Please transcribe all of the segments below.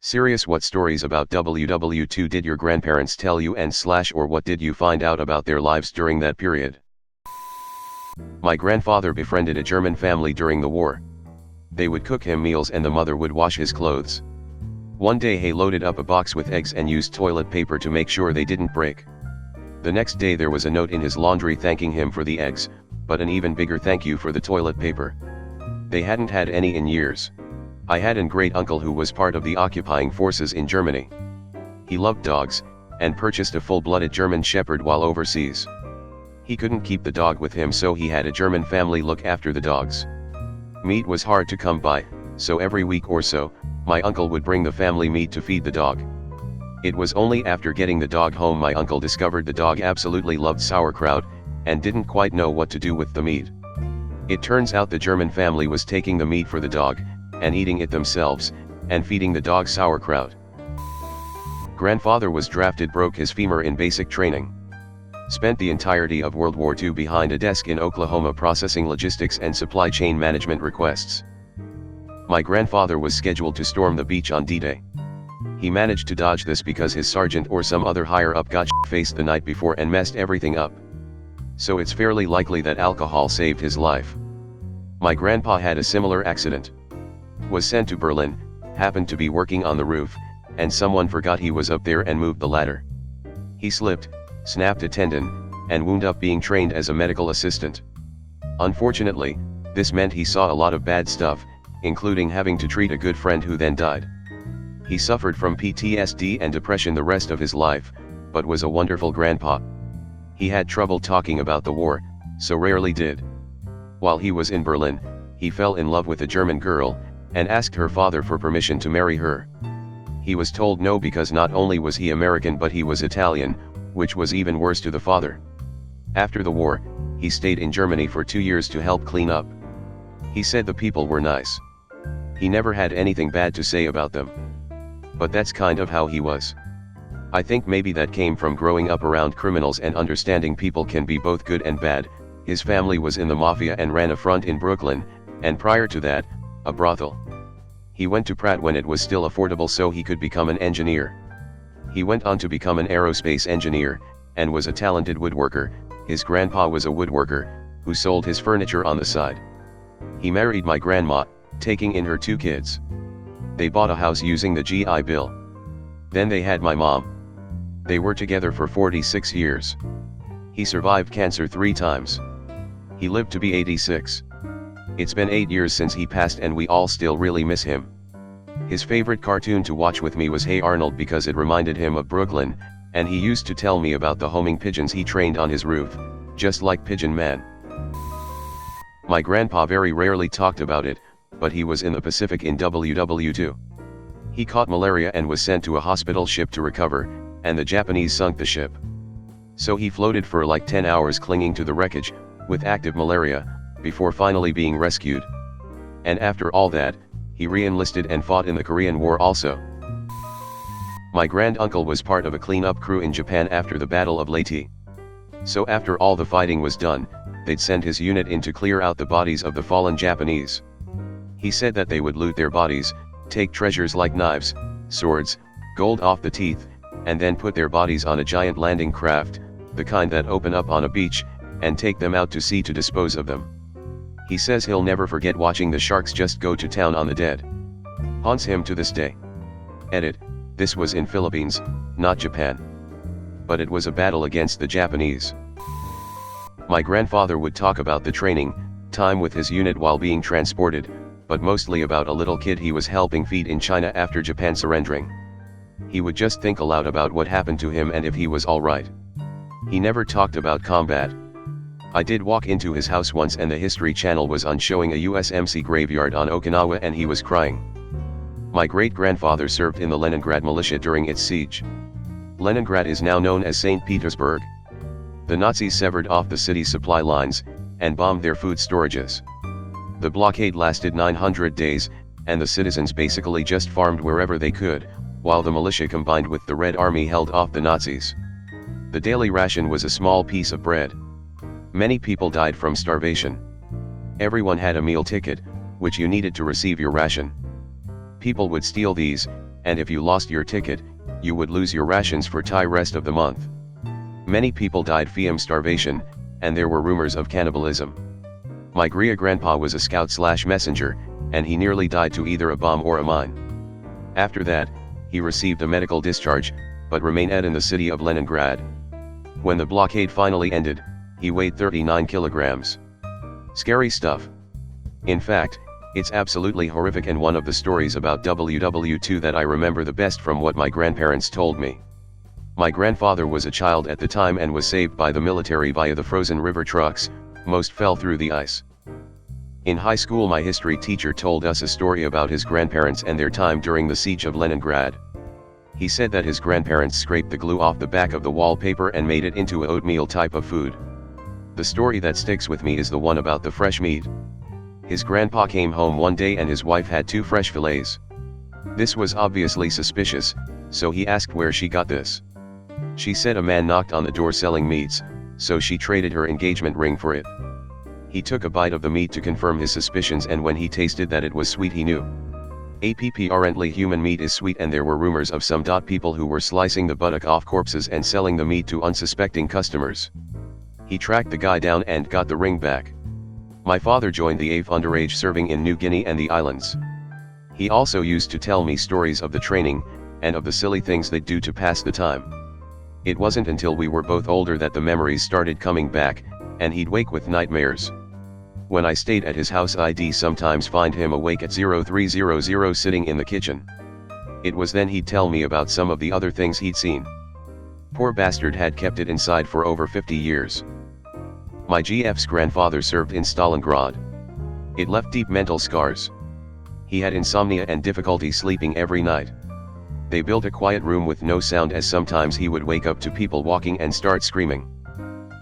Serious, what stories about WWII did your grandparents tell you or what did you find out about their lives during that period? My grandfather befriended a German family during the war. They would cook him meals and the mother would wash his clothes. One day he loaded up a box with eggs and used toilet paper to make sure they didn't break. The next day there was a note in his laundry thanking him for the eggs, but an even bigger thank you for the toilet paper. They hadn't had any in years. I had a great uncle who was part of the occupying forces in Germany. He loved dogs, and purchased a full-blooded German Shepherd while overseas. He couldn't keep the dog with him, so he had a German family look after the dogs. Meat was hard to come by, so every week or so, my uncle would bring the family meat to feed the dog. It was only after getting the dog home my uncle discovered the dog absolutely loved sauerkraut, and didn't quite know what to do with the meat. It turns out the German family was taking the meat for the dog, and eating it themselves, and feeding the dog sauerkraut. Grandfather was drafted, broke his femur in basic training. Spent the entirety of World War II behind a desk in Oklahoma processing logistics and supply chain management requests. My grandfather was scheduled to storm the beach on D-Day. He managed to dodge this because his sergeant or some other higher-up got faced the night before and messed everything up. So it's fairly likely that alcohol saved his life. My grandpa had a similar accident. Was sent to Berlin, happened to be working on the roof, and someone forgot he was up there and moved the ladder. He slipped, snapped a tendon, and wound up being trained as a medical assistant. Unfortunately, this meant he saw a lot of bad stuff, including having to treat a good friend who then died. He suffered from PTSD and depression the rest of his life, but was a wonderful grandpa. He had trouble talking about the war, so rarely did. While he was in Berlin, he fell in love with a German girl, and asked her father for permission to marry her. He was told no because not only was he American but he was Italian, which was even worse to the father. After the war, he stayed in Germany for 2 years to help clean up. He said the people were nice. He never had anything bad to say about them. But that's kind of how he was. I think maybe that came from growing up around criminals and understanding people can be both good and bad. His family was in the mafia and ran a front in Brooklyn, and prior to that, a brothel. He went to Pratt when it was still affordable so he could become an engineer. He went on to become an aerospace engineer, and was a talented woodworker. His grandpa was a woodworker, who sold his furniture on the side. He married my grandma, taking in her 2 kids. They bought a house using the GI Bill. Then they had my mom. They were together for 46 years. He survived cancer 3 times. He lived to be 86. It's been 8 years since he passed and we all still really miss him. His favorite cartoon to watch with me was Hey Arnold because it reminded him of Brooklyn, and he used to tell me about the homing pigeons he trained on his roof, just like Pigeon Man. My grandpa very rarely talked about it, but he was in the Pacific in WWII. He caught malaria and was sent to a hospital ship to recover, and the Japanese sunk the ship. So he floated for like 10 hours clinging to the wreckage, with active malaria, before finally being rescued. And after all that, he re-enlisted and fought in the Korean War also. My granduncle was part of a cleanup crew in Japan after the Battle of Leyte. So after all the fighting was done, they'd send his unit in to clear out the bodies of the fallen Japanese. He said that they would loot their bodies, take treasures like knives, swords, gold off the teeth, and then put their bodies on a giant landing craft, the kind that open up on a beach, and take them out to sea to dispose of them. He says he'll never forget watching the sharks just go to town on the dead. Haunts him to this day. Edit, this was in Philippines, not Japan. But it was a battle against the Japanese. My grandfather would talk about the training, time with his unit while being transported, but mostly about a little kid he was helping feed in China after Japan surrendering. He would just think aloud about what happened to him and if he was alright. He never talked about combat. I did walk into his house once and the History Channel was on showing a USMC graveyard on Okinawa and he was crying. My great-grandfather served in the Leningrad militia during its siege. Leningrad is now known as St. Petersburg. The Nazis severed off the city's supply lines, and bombed their food storages. The blockade lasted 900 days, and the citizens basically just farmed wherever they could, while the militia combined with the Red Army held off the Nazis. The daily ration was a small piece of bread. Many people died from starvation. Everyone had a meal ticket, which you needed to receive your ration. People would steal these, and if you lost your ticket, you would lose your rations for the rest of the month. Many people died from starvation, and there were rumors of cannibalism. My great-grandpa was a scout/messenger, and he nearly died to either a bomb or a mine. After that, he received a medical discharge, but remained in the city of Leningrad. When the blockade finally ended, he weighed 39 kilograms. Scary stuff. In fact, it's absolutely horrific, and one of the stories about WWII that I remember the best from what my grandparents told me. My grandfather was a child at the time and was saved by the military via the frozen river trucks. Most fell through the ice. In high school, my history teacher told us a story about his grandparents and their time during the siege of Leningrad. He said that his grandparents scraped the glue off the back of the wallpaper and made it into a oatmeal type of food. The story that sticks with me is the one about the fresh meat. His grandpa came home one day and his wife had 2 fresh fillets. This was obviously suspicious, so he asked where she got this. She said a man knocked on the door selling meats, so she traded her engagement ring for it. He took a bite of the meat to confirm his suspicions, and when he tasted that it was sweet, he knew. Apparently human meat is sweet, and there were rumors of some people who were slicing the buttock off corpses and selling the meat to unsuspecting customers. He tracked the guy down and got the ring back. My father joined the AIF underage serving in New Guinea and the islands. He also used to tell me stories of the training, and of the silly things they'd do to pass the time. It wasn't until we were both older that the memories started coming back, and he'd wake with nightmares. When I stayed at his house, I'd sometimes find him awake at 0300 sitting in the kitchen. It was then he'd tell me about some of the other things he'd seen. Poor bastard had kept it inside for over 50 years. My GF's grandfather served in Stalingrad. It left deep mental scars. He had insomnia and difficulty sleeping every night. They built a quiet room with no sound, as sometimes he would wake up to people walking and start screaming.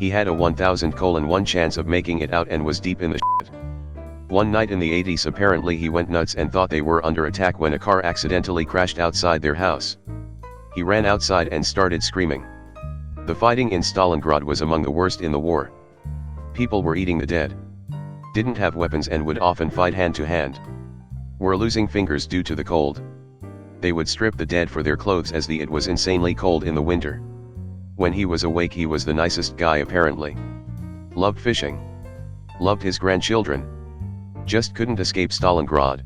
He had a 1000:1 chance of making it out and was deep in the shit. One night in the 80s apparently he went nuts and thought they were under attack when a car accidentally crashed outside their house. He ran outside and started screaming. The fighting in Stalingrad was among the worst in the war. People were eating the dead. Didn't have weapons and would often fight hand to hand. Were losing fingers due to the cold. They would strip the dead for their clothes as it was insanely cold in the winter. When he was awake he was the nicest guy apparently. Loved fishing. Loved his grandchildren. Just couldn't escape Stalingrad.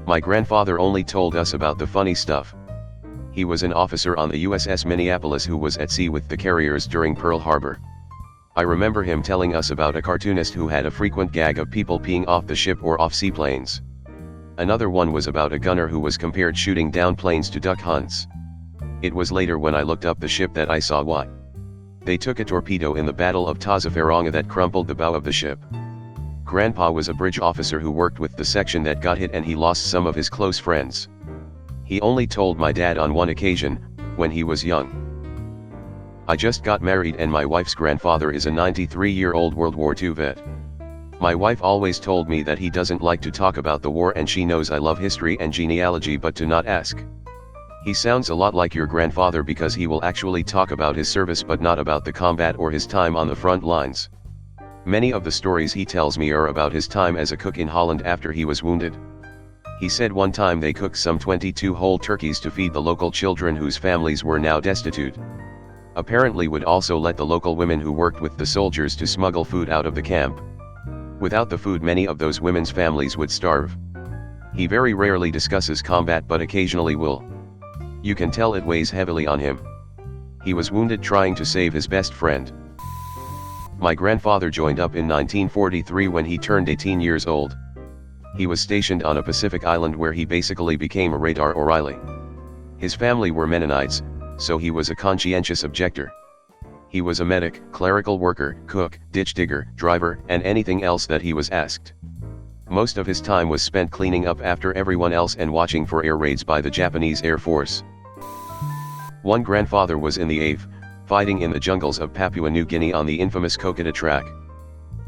My grandfather only told us about the funny stuff. He was an officer on the USS Minneapolis who was at sea with the carriers during Pearl Harbor. I remember him telling us about a cartoonist who had a frequent gag of people peeing off the ship or off seaplanes. Another one was about a gunner who was compared shooting down planes to duck hunts. It was later when I looked up the ship that I saw why. They took a torpedo in the Battle of Tazafaranga that crumpled the bow of the ship. Grandpa was a bridge officer who worked with the section that got hit, and he lost some of his close friends. He only told my dad on one occasion, when he was young. I just got married and my wife's grandfather is a 93-year-old World War II vet. My wife always told me that he doesn't like to talk about the war, and she knows I love history and genealogy but to not ask. He sounds a lot like your grandfather because he will actually talk about his service but not about the combat or his time on the front lines. Many of the stories he tells me are about his time as a cook in Holland after he was wounded. He said one time they cooked some 22 whole turkeys to feed the local children whose families were now destitute. Apparently would also let the local women who worked with the soldiers to smuggle food out of the camp. Without the food many of those women's families would starve. He very rarely discusses combat but occasionally will. You can tell it weighs heavily on him. He was wounded trying to save his best friend. My grandfather joined up in 1943 when he turned 18 years old. He was stationed on a Pacific island where he basically became a radar O'Reilly. His family were Mennonites, so he was a conscientious objector. He was a medic, clerical worker, cook, ditch digger, driver, and anything else that he was asked. Most of his time was spent cleaning up after everyone else and watching for air raids by the Japanese Air Force. One grandfather was in the AIF, fighting in the jungles of Papua New Guinea on the infamous Kokata track.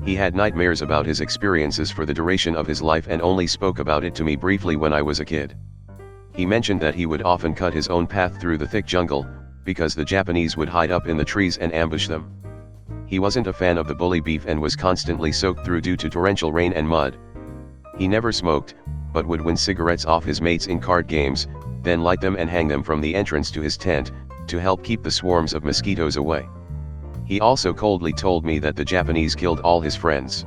He had nightmares about his experiences for the duration of his life and only spoke about it to me briefly when I was a kid. He mentioned that he would often cut his own path through the thick jungle, because the Japanese would hide up in the trees and ambush them. He wasn't a fan of the bully beef and was constantly soaked through due to torrential rain and mud. He never smoked, but would win cigarettes off his mates in card games, then light them and hang them from the entrance to his tent, to help keep the swarms of mosquitoes away. He also coldly told me that the Japanese killed all his friends.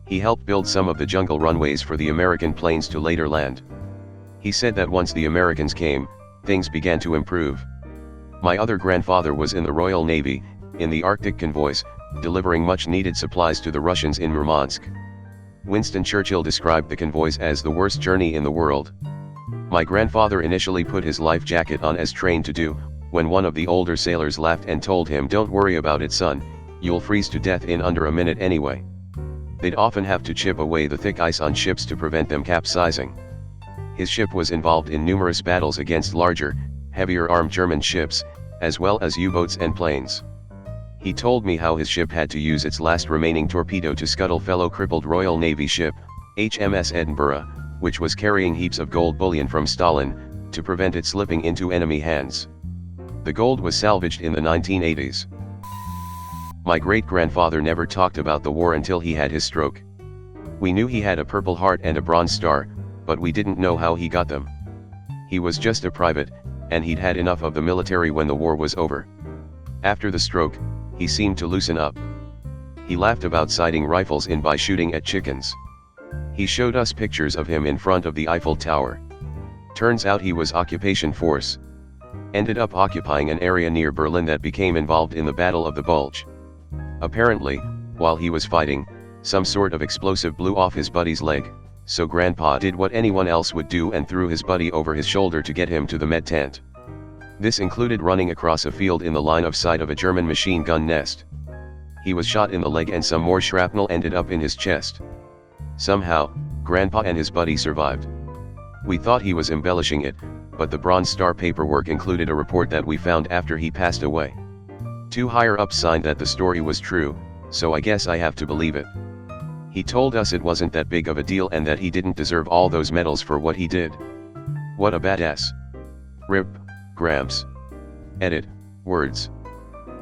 He helped build some of the jungle runways for the American planes to later land. He said that once the Americans came, things began to improve. My other grandfather was in the Royal Navy, in the Arctic convoys, delivering much needed supplies to the Russians in Murmansk. Winston Churchill described the convoys as the worst journey in the world. My grandfather initially put his life jacket on as trained to do, when one of the older sailors laughed and told him, "Don't worry about it, son, you'll freeze to death in under a minute anyway." They'd often have to chip away the thick ice on ships to prevent them capsizing. His ship was involved in numerous battles against larger, heavier armed German ships, as well as U-boats and planes. He told me how his ship had to use its last remaining torpedo to scuttle fellow crippled Royal Navy ship, HMS Edinburgh, which was carrying heaps of gold bullion from Stalin, to prevent it slipping into enemy hands. The gold was salvaged in the 1980s. My great-grandfather never talked about the war until he had his stroke. We knew he had a Purple Heart and a Bronze Star, but we didn't know how he got them. He was just a private, and he'd had enough of the military when the war was over. After the stroke, he seemed to loosen up. He laughed about sighting rifles in by shooting at chickens. He showed us pictures of him in front of the Eiffel Tower. Turns out he was occupation force. Ended up occupying an area near Berlin that became involved in the Battle of the Bulge. Apparently, while he was fighting, some sort of explosive blew off his buddy's leg, so Grandpa did what anyone else would do and threw his buddy over his shoulder to get him to the med tent. This included running across a field in the line of sight of a German machine gun nest. He was shot in the leg and some more shrapnel ended up in his chest. Somehow, Grandpa and his buddy survived. We thought he was embellishing it, but the Bronze Star paperwork included a report that we found after he passed away. Two higher ups signed that the story was true, so I guess I have to believe it. He told us it wasn't that big of a deal and that he didn't deserve all those medals for what he did. What a badass. RIP, Gramps. Edit, words.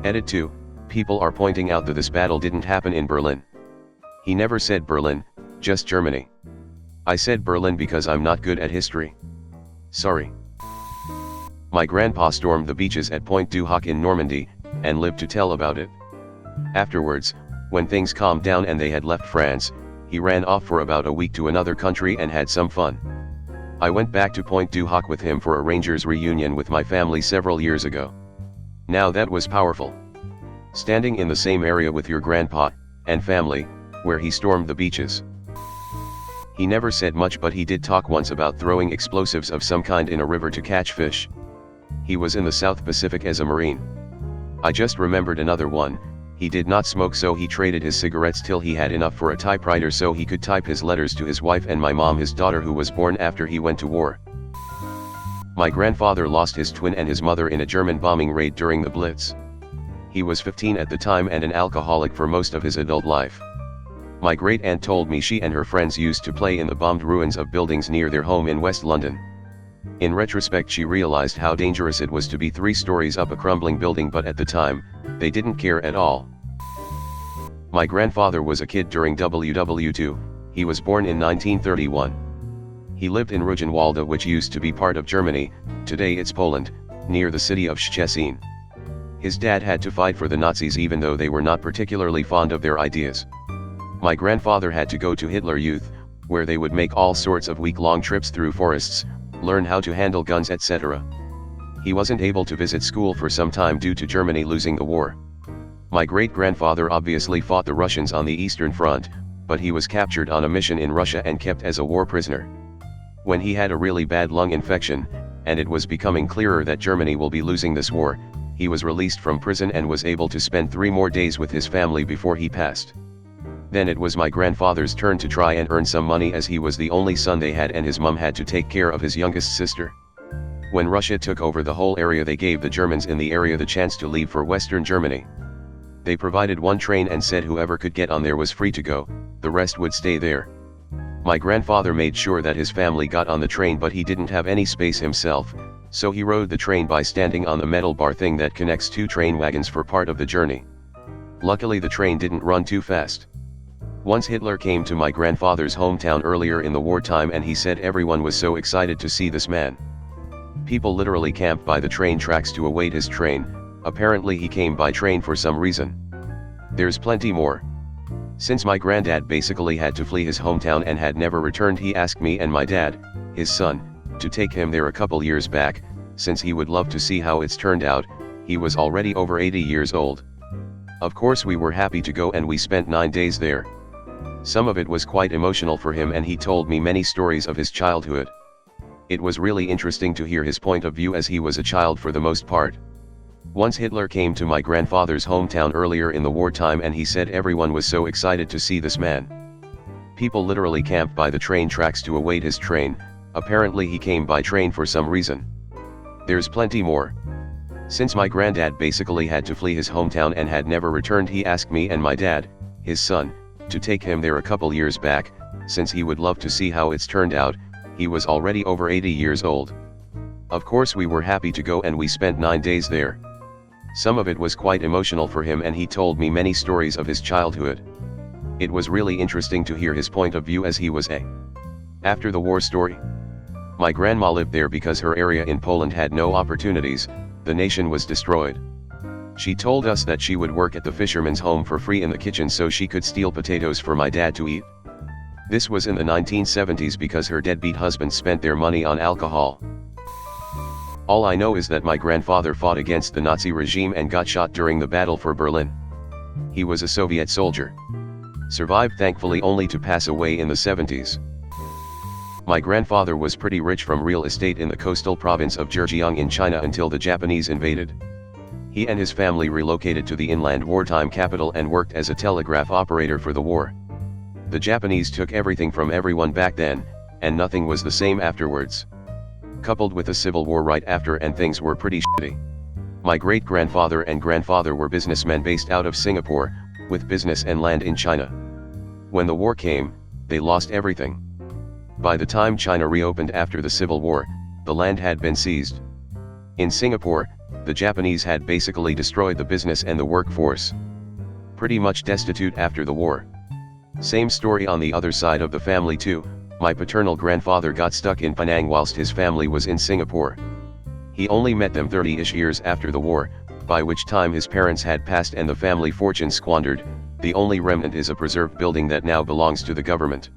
Edit 2, people are pointing out that this battle didn't happen in Berlin. He never said Berlin, just Germany. I said Berlin because I'm not good at history. Sorry. My grandpa stormed the beaches at Point du Hoc in Normandy, and lived to tell about it. Afterwards, when things calmed down and they had left France, he ran off for about a week to another country and had some fun. I went back to Point du Hoc with him for a Rangers reunion with my family several years ago. Now that was powerful. Standing in the same area with your grandpa, and family, where he stormed the beaches. He never said much, but he did talk once about throwing explosives of some kind in a river to catch fish. He was in the South Pacific as a Marine. I just remembered another one. He did not smoke, so he traded his cigarettes till he had enough for a typewriter so he could type his letters to his wife and my mom, his daughter, who was born after he went to war. My grandfather lost his twin and his mother in a German bombing raid during the Blitz. He was 15 at the time and an alcoholic for most of his adult life. My great-aunt told me she and her friends used to play in the bombed ruins of buildings near their home in West London. In retrospect, she realized how dangerous it was to be 3 stories up a crumbling building, but at the time, they didn't care at all. My grandfather was a kid during WWII, he was born in 1931. He lived in Rügenwalde, which used to be part of Germany, today it's Poland, near the city of Szczecin. His dad had to fight for the Nazis even though they were not particularly fond of their ideas. My grandfather had to go to Hitler Youth, where they would make all sorts of week-long trips through forests, learn how to handle guns, etc. He wasn't able to visit school for some time due to Germany losing the war. My great-grandfather obviously fought the Russians on the Eastern Front, but he was captured on a mission in Russia and kept as a war prisoner. When he had a really bad lung infection, and it was becoming clearer that Germany will be losing this war, he was released from prison and was able to spend 3 more days with his family before he passed. Then it was my grandfather's turn to try and earn some money, as he was the only son they had and his mum had to take care of his youngest sister. When Russia took over the whole area, they gave the Germans in the area the chance to leave for Western Germany. They provided 1 train and said whoever could get on there was free to go, the rest would stay there. My grandfather made sure that his family got on the train, but he didn't have any space himself, so he rode the train by standing on the metal bar thing that connects 2 train wagons for part of the journey. Luckily the train didn't run too fast. Once Hitler came to my grandfather's hometown earlier in the wartime, and he said everyone was so excited to see this man. People literally camped by the train tracks to await his train. Apparently he came by train for some reason. There's plenty more. Since my granddad basically had to flee his hometown and had never returned, he asked me and my dad, his son, to take him there a couple years back, since he would love to see how it's turned out. He was already over 80 years old. Of course we were happy to go and we spent 9 days there. Some of it was quite emotional for him and he told me many stories of his childhood. It was really interesting to hear his point of view as he was a child for the most part. Once Hitler came to my grandfather's hometown earlier in the wartime and he said everyone was so excited to see this man. People literally camped by the train tracks to await his train. Apparently he came by train for some reason. There's plenty more. Since my granddad basically had to flee his hometown and had never returned, he asked me and my dad, his son, to take him there a couple years back, since he would love to see how it's turned out. He was already over 80 years old. Of course we were happy to go and we spent 9 days there. Some of it was quite emotional for him and he told me many stories of his childhood. It was really interesting to hear his point of view as he was a after the war story. My grandma lived there because her area in Poland had no opportunities. The nation was destroyed. She told us that she would work at the fisherman's home for free in the kitchen so she could steal potatoes for my dad to eat. This was in the 1970s because her deadbeat husband spent their money on alcohol. All I know is that my grandfather fought against the Nazi regime and got shot during the battle for Berlin. He was a Soviet soldier. Survived thankfully only to pass away in the 70s. My grandfather was pretty rich from real estate in the coastal province of Zhejiang in China until the Japanese invaded. He and his family relocated to the inland wartime capital and worked as a telegraph operator for the war. The Japanese took everything from everyone back then, and nothing was the same afterwards. Coupled with a civil war right after, and things were pretty shitty. My great-grandfather and grandfather were businessmen based out of Singapore, with business and land in China. When the war came, they lost everything. By the time China reopened after the Civil War, the land had been seized. In Singapore, the Japanese had basically destroyed the business and the workforce. Pretty much destitute after the war. Same story on the other side of the family too. My paternal grandfather got stuck in Penang whilst his family was in Singapore. He only met them 30-ish years after the war, by which time his parents had passed and the family fortune squandered. The only remnant is a preserved building that now belongs to the government.